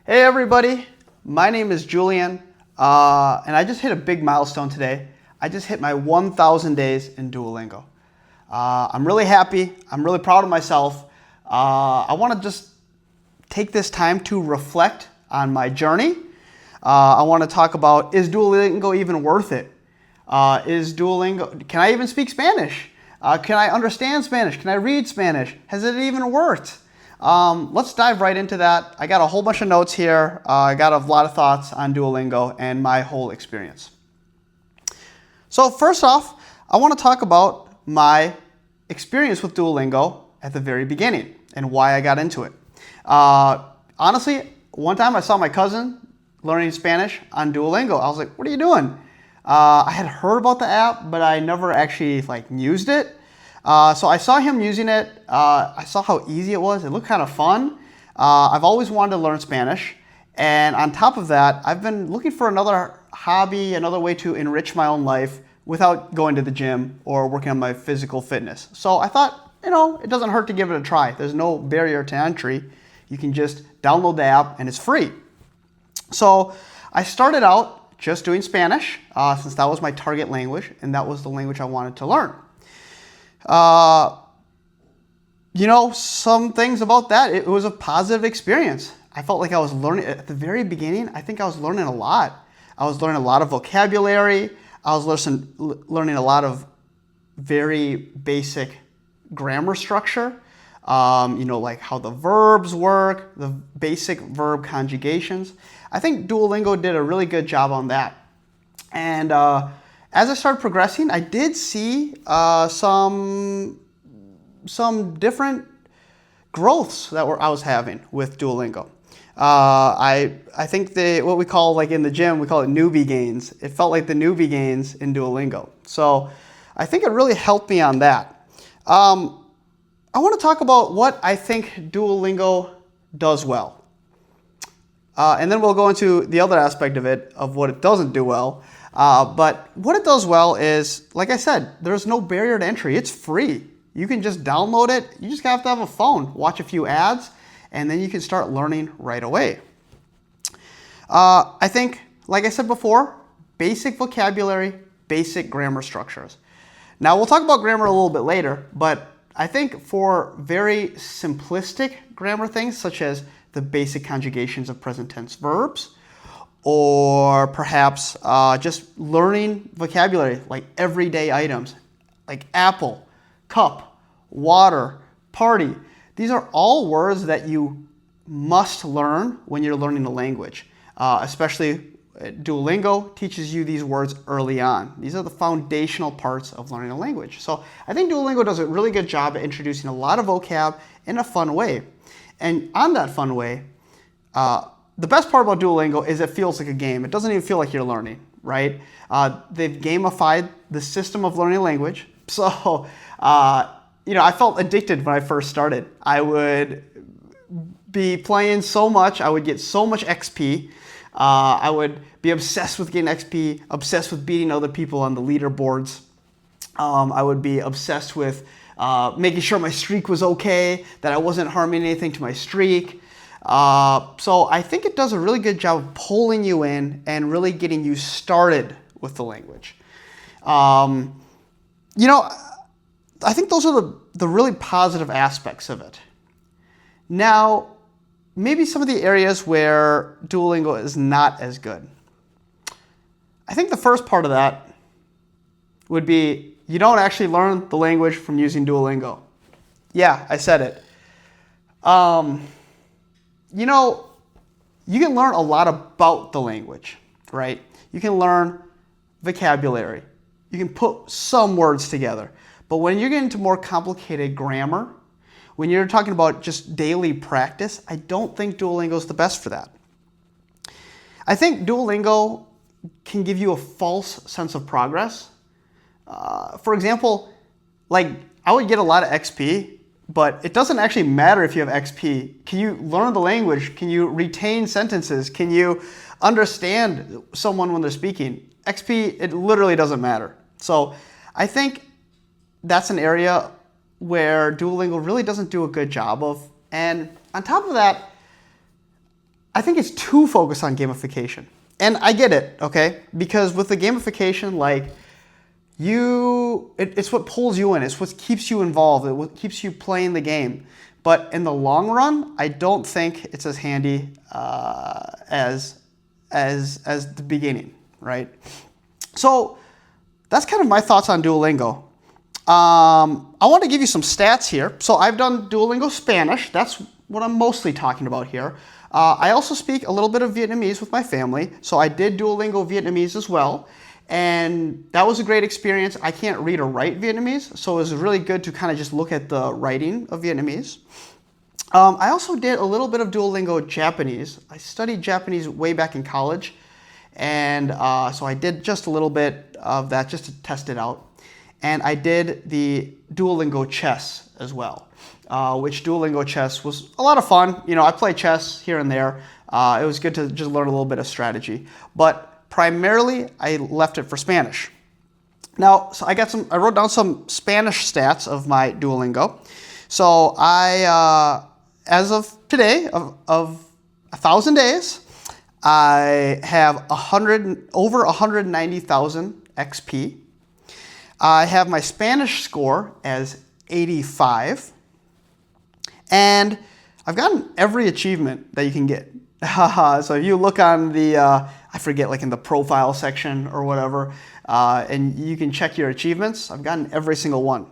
Hey everybody, my name is Julian, and I just hit a big milestone today. I just hit my 1,000 days in Duolingo. I'm really happy, I'm really proud of myself. I want to just take this time to reflect on my journey. I want to talk about, is Duolingo even worth it? Can I even speak Spanish? Can I understand Spanish? Can I read Spanish? Has it even worked? Let's dive right into that. I got a whole bunch of notes here. I got a lot of thoughts on Duolingo and my whole experience. So first off, I want to talk about my experience with Duolingo at the very beginning and why I got into it. Honestly, one time I saw my cousin learning Spanish on Duolingo. I was like, what are you doing? I had heard about the app, but I never actually used it. So I saw him using it. I saw how easy it was. It looked kind of fun. I've always wanted to learn Spanish. And on top of that, I've been looking for another hobby, another way to enrich my own life without going to the gym or working on my physical fitness. So I thought, it doesn't hurt to give it a try. There's no barrier to entry. You can just download the app and it's free. So I started out just doing Spanish since that was my target language and that was the language I wanted to learn. Some things about that, it was a positive experience. I felt like I was learning at the very beginning. I think I was learning a lot. I was learning a lot of vocabulary. I was learning a lot of very basic grammar structure. Like how the verbs work, the basic verb conjugations. I think Duolingo did a really good job on that. And as I started progressing, I did see some different growths that I was having with Duolingo. I think what we call, in the gym, we call it newbie gains. It felt like the newbie gains in Duolingo. So I think it really helped me on that. I want to talk about what I think Duolingo does well. And then we'll go into the other aspect of it, of what it doesn't do well. But what it does well is, like I said, there's no barrier to entry. It's free. You can just download it. You just have to have a phone, watch a few ads, and then you can start learning right away. I think, like I said before, basic vocabulary, basic grammar structures. Now, we'll talk about grammar a little bit later, but I think for very simplistic grammar things, such as the basic conjugations of present tense verbs, or perhaps just learning vocabulary like everyday items like apple, cup, water, party. These are all words that you must learn when you're learning a language. Especially Duolingo teaches you these words early on. These are the foundational parts of learning a language. So I think Duolingo does a really good job at introducing a lot of vocab in a fun way. And on that fun way, the best part about Duolingo is it feels like a game. It doesn't even feel like you're learning, right? They've gamified the system of learning a language. So, I felt addicted when I first started. I would be playing so much. I would get so much XP. I would be obsessed with getting XP, obsessed with beating other people on the leaderboards. I would be obsessed with making sure my streak was okay, that I wasn't harming anything to my streak. So I think it does a really good job of pulling you in and really getting you started with the language. I think those are the really positive aspects of it. Now, maybe some of the areas where Duolingo is not as good. I think the first part of that would be you don't actually learn the language from using Duolingo. Yeah, I said it. You can learn a lot about the language, right? You can learn vocabulary. You can put some words together. But when you're getting into more complicated grammar, when you're talking about just daily practice, I don't think Duolingo is the best for that. I think Duolingo can give you a false sense of progress. For example, I would get a lot of XP, but it doesn't actually matter if you have XP. Can you learn the language? Can you retain sentences? Can you understand someone when they're speaking? XP, it literally doesn't matter. So I think that's an area where Duolingo really doesn't do a good job of. And on top of that, I think it's too focused on gamification. And I get it, okay? Because with the gamification, like, it's what pulls you in. It's what keeps you involved. It's what keeps you playing the game. But in the long run, I don't think it's as handy as the beginning, right? So that's kind of my thoughts on Duolingo. I want to give you some stats here. So I've done Duolingo Spanish. That's what I'm mostly talking about here. I also speak a little bit of Vietnamese with my family. So I did Duolingo Vietnamese as well. And that was a great experience. I can't read or write Vietnamese, so it was really good to kind of just look at the writing of Vietnamese. I also did a little bit of Duolingo Japanese. I studied Japanese way back in college, and so I did just a little bit of that just to test it out. And I did the Duolingo Chess as well, which Duolingo Chess was a lot of fun. You know, I play chess here and there. It was good to just learn a little bit of strategy. But primarily, I left it for Spanish. Now, so I wrote down some Spanish stats of my Duolingo. So as of today, of 1,000 days, I have over 190,000 XP. I have my Spanish score as 85. And I've gotten every achievement that you can get. So if you look on the, I forget, like in the profile section or whatever, and you can check your achievements. I've gotten every single one.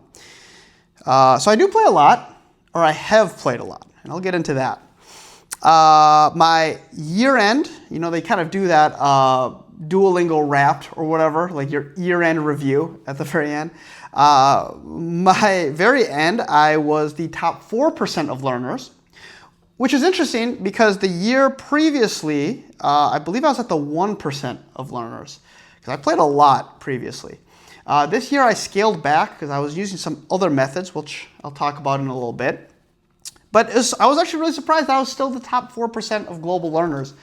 So I do play a lot, or I have played a lot, and I'll get into that. My year end, you know, they kind of do that Duolingo Wrapped or whatever, like your year end review at the very end. My very end, I was the top 4% of learners. Which is interesting because the year previously, I believe I was at the 1% of learners because I played a lot previously. This year I scaled back because I was using some other methods, which I'll talk about in a little bit. But I was actually really surprised that I was still the top 4% of global learners,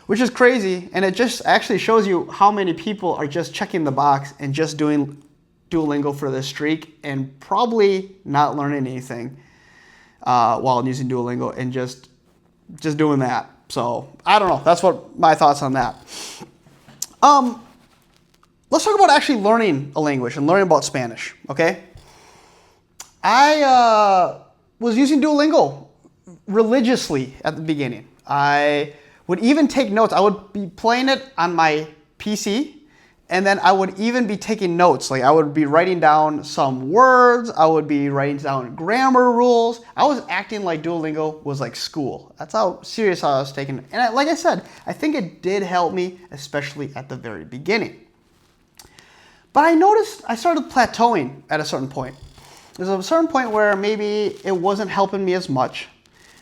which is crazy. And it just actually shows you how many people are just checking the box and just doing Duolingo for this streak and probably not learning anything. While using Duolingo and just doing that. So I don't know. That's what my thoughts on that. Let's talk about actually learning a language and learning about Spanish. Okay. I was using Duolingo religiously at the beginning. I would even take notes. I would be playing it on my PC. And then I would even be taking notes. Like I would be writing down some words. I would be writing down grammar rules. I was acting like Duolingo was like school. That's how serious I was taking it. And like I said, I think it did help me, especially at the very beginning. But I noticed I started plateauing at a certain point. There's a certain point where maybe it wasn't helping me as much.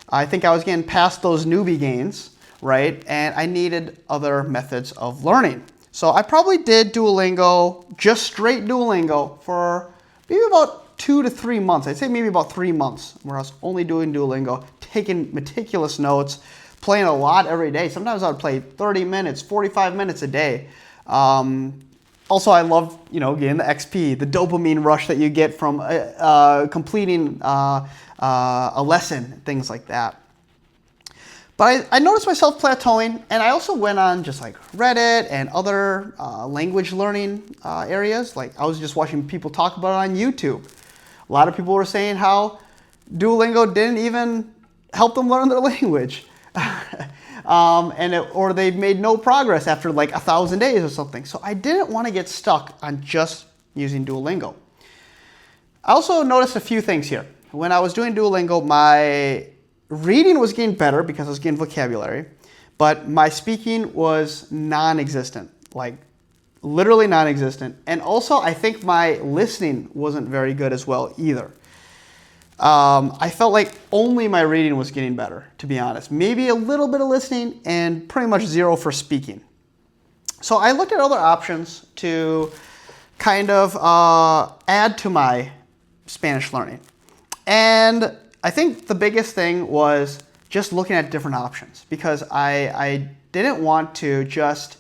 I think I was getting past those newbie gains, right? And I needed other methods of learning. So I probably did Duolingo, just straight Duolingo, for maybe about 2 to 3 months. I'd say maybe about 3 months, where I was only doing Duolingo, taking meticulous notes, playing a lot every day. Sometimes I would play 30 minutes, 45 minutes a day. Also, I love, getting the XP, the dopamine rush that you get from completing a lesson, things like that. But I noticed myself plateauing, and I also went on just like Reddit and other language learning areas. Like I was just watching people talk about it on YouTube. A lot of people were saying how Duolingo didn't even help them learn their language. Or they made no progress after like 1,000 days or something. So I didn't want to get stuck on just using Duolingo. I also noticed a few things here. When I was doing Duolingo, my reading was getting better because I was getting vocabulary, but my speaking was non-existent, like literally non-existent. And also, I think my listening wasn't very good as well either. I felt like only my reading was getting better, to be honest. Maybe a little bit of listening and pretty much zero for speaking. So I looked at other options to kind of add to my Spanish learning. And I think the biggest thing was just looking at different options because I didn't want to just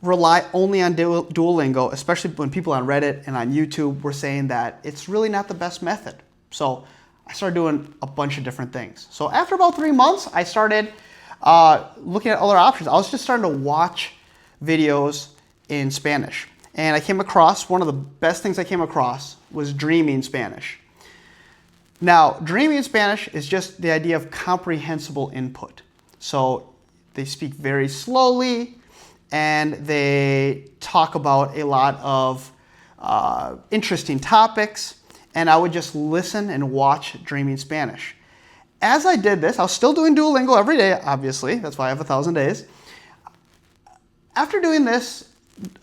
rely only on Duolingo, especially when people on Reddit and on YouTube were saying that it's really not the best method. So I started doing a bunch of different things. So after about 3 months, I started looking at other options. I was just starting to watch videos in Spanish. And I came across, one of the best things I came across was dreaming Spanish. Now, dreaming Spanish is just the idea of comprehensible input. So they speak very slowly, and they talk about a lot of interesting topics, and I would just listen and watch dreaming Spanish. As I did this, I was still doing Duolingo every day, obviously. That's why I have 1,000 days. After doing this,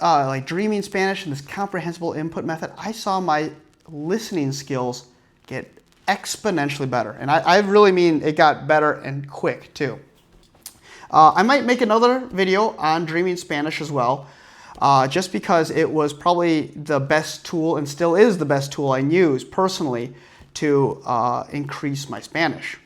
like dreaming Spanish and this comprehensible input method, I saw my listening skills get exponentially better. And I really mean it got better and quick too. I might make another video on dreaming Spanish as well, just because it was probably the best tool and still is the best tool I use personally to increase my Spanish.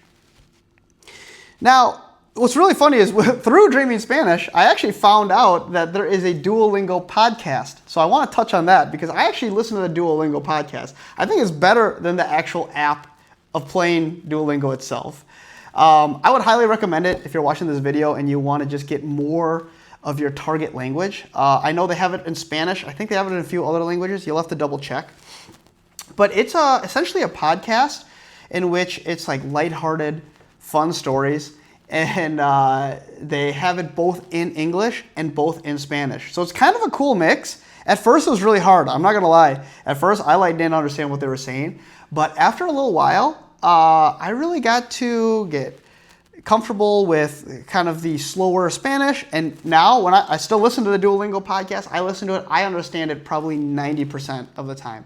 Now, what's really funny is through Dreaming Spanish, I actually found out that there is a Duolingo podcast. So I want to touch on that because I actually listen to the Duolingo podcast. I think it's better than the actual app of playing Duolingo itself. I would highly recommend it if you're watching this video and you want to just get more of your target language. I know they have it in Spanish. I think they have it in a few other languages. You'll have to double check. But it's essentially a podcast in which it's like lighthearted, fun stories. And they have it both in English and both in Spanish. So it's kind of a cool mix. At first it was really hard, I'm not gonna lie. At first I didn't understand what they were saying. But after a little while, I really got to get comfortable with kind of the slower Spanish. And now when I still listen to the Duolingo podcast, I listen to it, I understand it probably 90% of the time.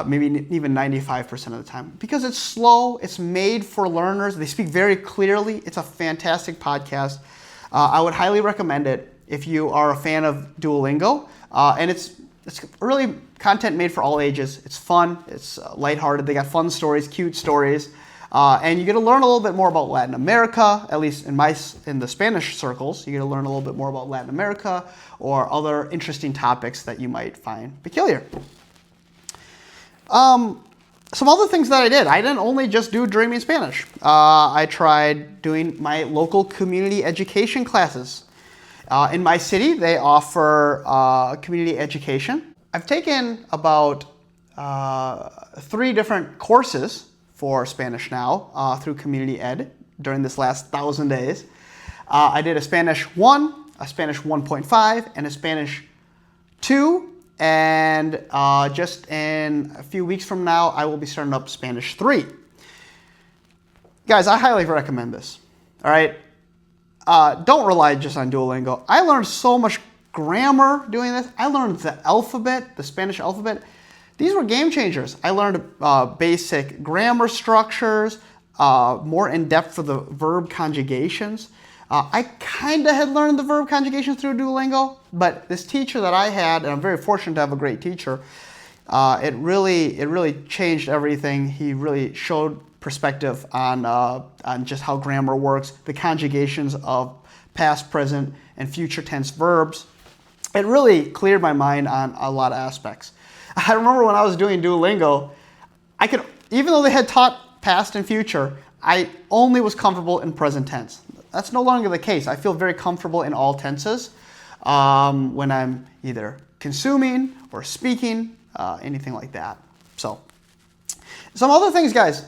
Maybe even 95% of the time. Because it's slow, it's made for learners, they speak very clearly, it's a fantastic podcast. I would highly recommend it if you are a fan of Duolingo. And it's really content made for all ages. It's fun, it's lighthearted, they got fun stories, cute stories. And you get to learn a little bit more about Latin America, at least in the Spanish circles. You get to learn a little bit more about Latin America or other interesting topics that you might find peculiar. Some other things that I did. I didn't only just do Dreaming Spanish. I tried doing my local community education classes. In my city, they offer community education. I've taken about 3 different courses for Spanish now through Community Ed during this last 1,000 days. I did a Spanish 1, a Spanish 1.5, and a Spanish 2. And just in a few weeks from now, I will be starting up Spanish 3. Guys, I highly recommend this. All right? Don't rely just on Duolingo. I learned so much grammar doing this. I learned the alphabet, the Spanish alphabet. These were game changers. I learned basic grammar structures, more in depth for the verb conjugations. I kind of had learned the verb conjugations through Duolingo, but this teacher that I had, and I'm very fortunate to have a great teacher, it really changed everything. He really showed perspective on just how grammar works, the conjugations of past, present, and future tense verbs. It really cleared my mind on a lot of aspects. I remember when I was doing Duolingo, even though they had taught past and future, I only was comfortable in present tense. That's no longer the case. I feel very comfortable in all tenses when I'm either consuming or speaking, anything like that. So, some other things, guys.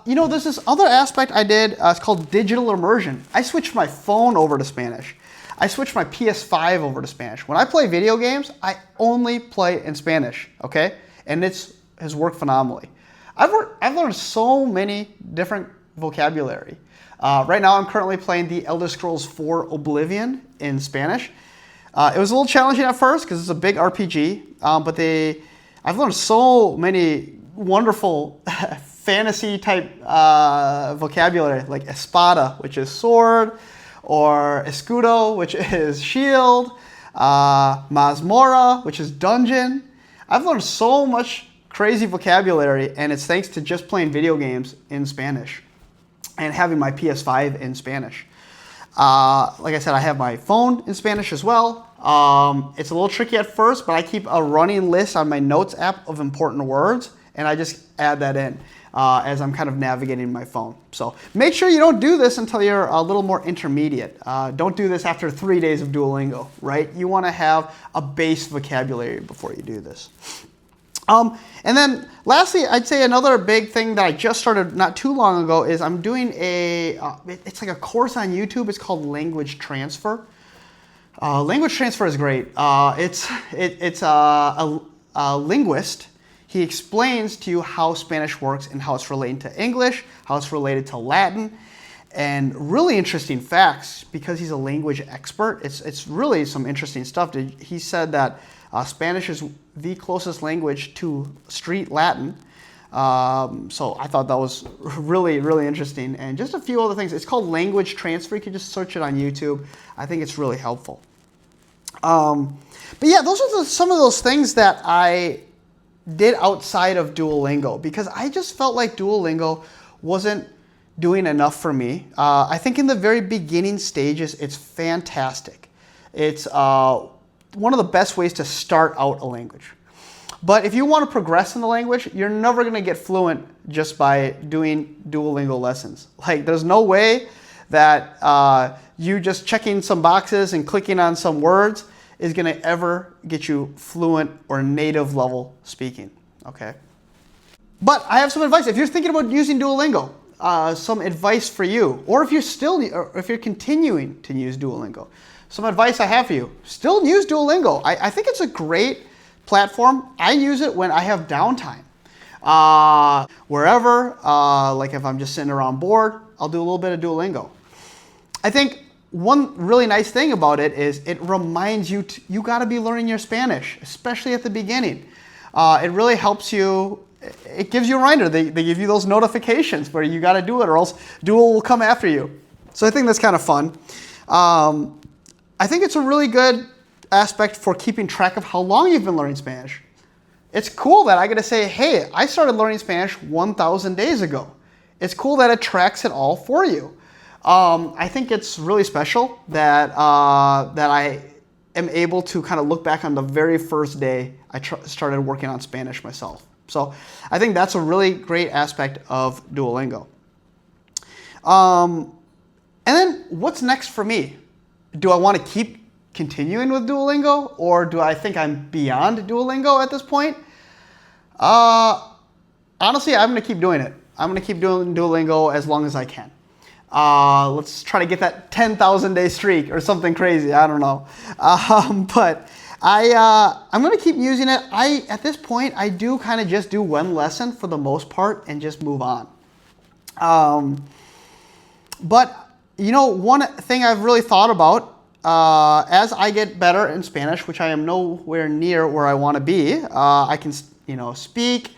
There's this other aspect I did. It's called digital immersion. I switched my phone over to Spanish. I switched my PS5 over to Spanish. When I play video games, I only play in Spanish, okay? And it has worked phenomenally. I've learned so many different vocabulary. Right now, I'm currently playing the Elder Scrolls 4 Oblivion in Spanish. It was a little challenging at first because it's a big RPG, but I've learned so many wonderful fantasy-type vocabulary, like espada, which is sword, or escudo, which is shield, mazmorra, which is dungeon. I've learned so much crazy vocabulary, and it's thanks to just playing video games in Spanish and having my PS5 in Spanish. Like I said, I have my phone in Spanish as well. It's a little tricky at first, but I keep a running list on my notes app of important words, and I just add that in. as I'm kind of navigating my phone. So make sure you don't do this until you're a little more intermediate. Don't do this after 3 days of Duolingo, right? You want to have a base vocabulary before you do this. And then lastly, I'd say another big thing that I just started not too long ago is I'm doing it's like a course on YouTube. It's called Language Transfer. Language transfer is great. It's a linguist. He explains to you how Spanish works and how it's related to English, how it's related to Latin, and really interesting facts because he's a language expert. It's really some interesting stuff. He said that Spanish is the closest language to street Latin. So I thought that was really, really interesting. And just a few other things. It's called Language Transfer. You can just search it on YouTube. I think it's really helpful. But yeah, those are some of those things that I did outside of Duolingo because I just felt like Duolingo wasn't doing enough for me. I think in the very beginning stages, it's fantastic. It's one of the best ways to start out a language. But if you want to progress in the language, you're never going to get fluent just by doing Duolingo lessons. Like, there's no way that you just checking some boxes and clicking on some words is going to ever get you fluent or native level speaking, okay? But I have some advice. If you're thinking about using Duolingo, some advice for you, or if you're continuing to use Duolingo, some advice I have for you. Still use Duolingo. I think it's a great platform. I use it when I have downtime. Wherever, like if I'm just sitting around bored, I'll do a little bit of Duolingo. I think one really nice thing about it is it reminds you you got to be learning your Spanish, especially at the beginning. It really helps you. It gives you a reminder. They give you those notifications where you got to do it or else Duo will come after you. So I think that's kind of fun. I think it's a really good aspect for keeping track of how long you've been learning Spanish. It's cool that I get to say, hey, I started learning Spanish 1,000 days ago. It's cool that it tracks it all for you. I think it's really special that I am able to kind of look back on the very first day I started working on Spanish myself. So I think that's a really great aspect of Duolingo. And then what's next for me? Do I want to keep continuing with Duolingo, or do I think I'm beyond Duolingo at this point? Honestly, I'm going to keep doing it. I'm going to keep doing Duolingo as long as I can. Let's try to get that 10,000 day streak or something crazy. I don't know. But I'm going to keep using it. At this point, I do kind of just do one lesson for the most part and just move on. But you know, one thing I've really thought about as I get better in Spanish, which I am nowhere near where I want to be, I can speak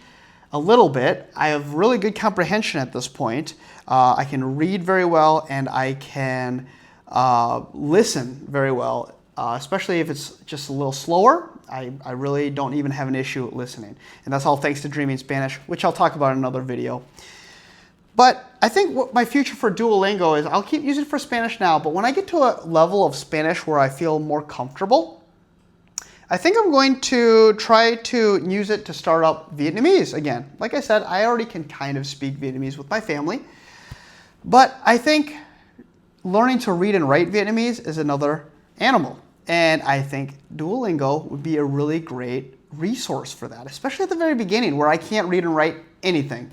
a little bit. I have really good comprehension at this point. I can read very well and I can listen very well, especially if it's just a little slower. I really don't even have an issue listening. And that's all thanks to Dreaming Spanish, which I'll talk about in another video. But I think what my future for Duolingo is, I'll keep using it for Spanish now, but when I get to a level of Spanish where I feel more comfortable, I think I'm going to try to use it to start up Vietnamese again. Like I said, I already can kind of speak Vietnamese with my family, but I think learning to read and write Vietnamese is another animal. And I think Duolingo would be a really great resource for that, especially at the very beginning where I can't read and write anything.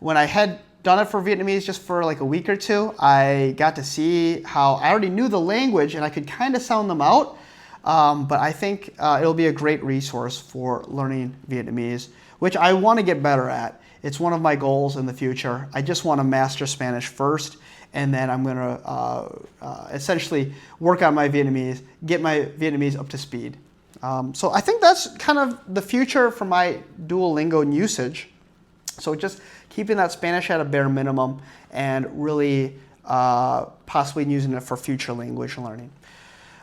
When I had done it for Vietnamese just for like a week or two, I got to see how I already knew the language and I could kind of sound them out. But I think it'll be a great resource for learning Vietnamese, which I want to get better at. It's one of my goals in the future. I just want to master Spanish first, and then I'm going to essentially work on my Vietnamese, get my Vietnamese up to speed. So I think that's kind of the future for my Duolingo usage. So just keeping that Spanish at a bare minimum and really possibly using it for future language learning.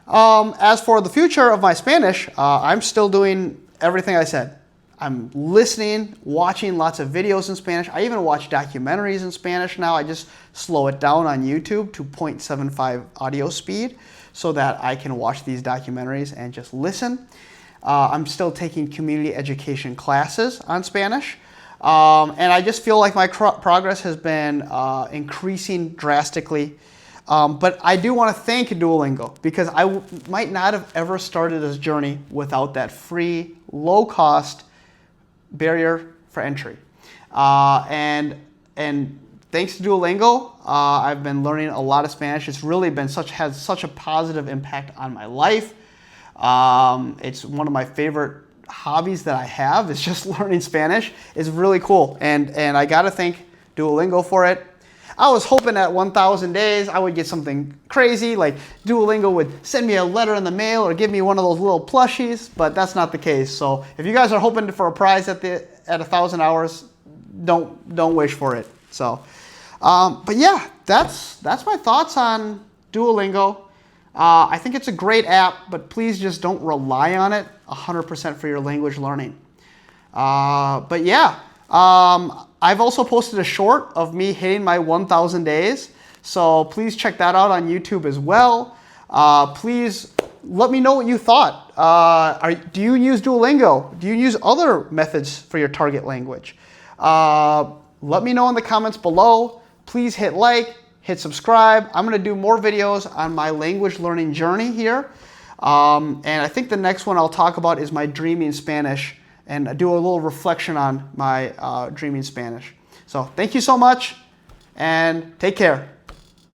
As for the future of my Spanish, I'm still doing everything I said. I'm listening, watching lots of videos in Spanish. I even watch documentaries in Spanish now. I just slow it down on YouTube to 0.75 audio speed so that I can watch these documentaries and just listen. I'm still taking community education classes on Spanish. And I just feel like my progress has been increasing drastically. But I do want to thank Duolingo because I might not have ever started this journey without that free, low-cost barrier for entry. And thanks to Duolingo, I've been learning a lot of Spanish. It's really been has such a positive impact on my life. It's one of my favorite hobbies that I have is just learning Spanish. It's really cool, and I gotta thank Duolingo for it. I was hoping at 1,000 days I would get something crazy, like Duolingo would send me a letter in the mail or give me one of those little plushies, but that's not the case. So if you guys are hoping for a prize at 1,000 hours, don't wish for it. So, but yeah, that's my thoughts on Duolingo. I think it's a great app, but please just don't rely on it 100% for your language learning. But yeah, I've also posted a short of me hitting my 1,000 days. So please check that out on YouTube as well. Please let me know what you thought. Do you use Duolingo? Do you use other methods for your target language? Let me know in the comments below. Please hit like, hit subscribe. I'm going to do more videos on my language learning journey here. And I think the next one I'll talk about is my dreaming Spanish and do a little reflection on my dreaming Spanish. So thank you so much and take care.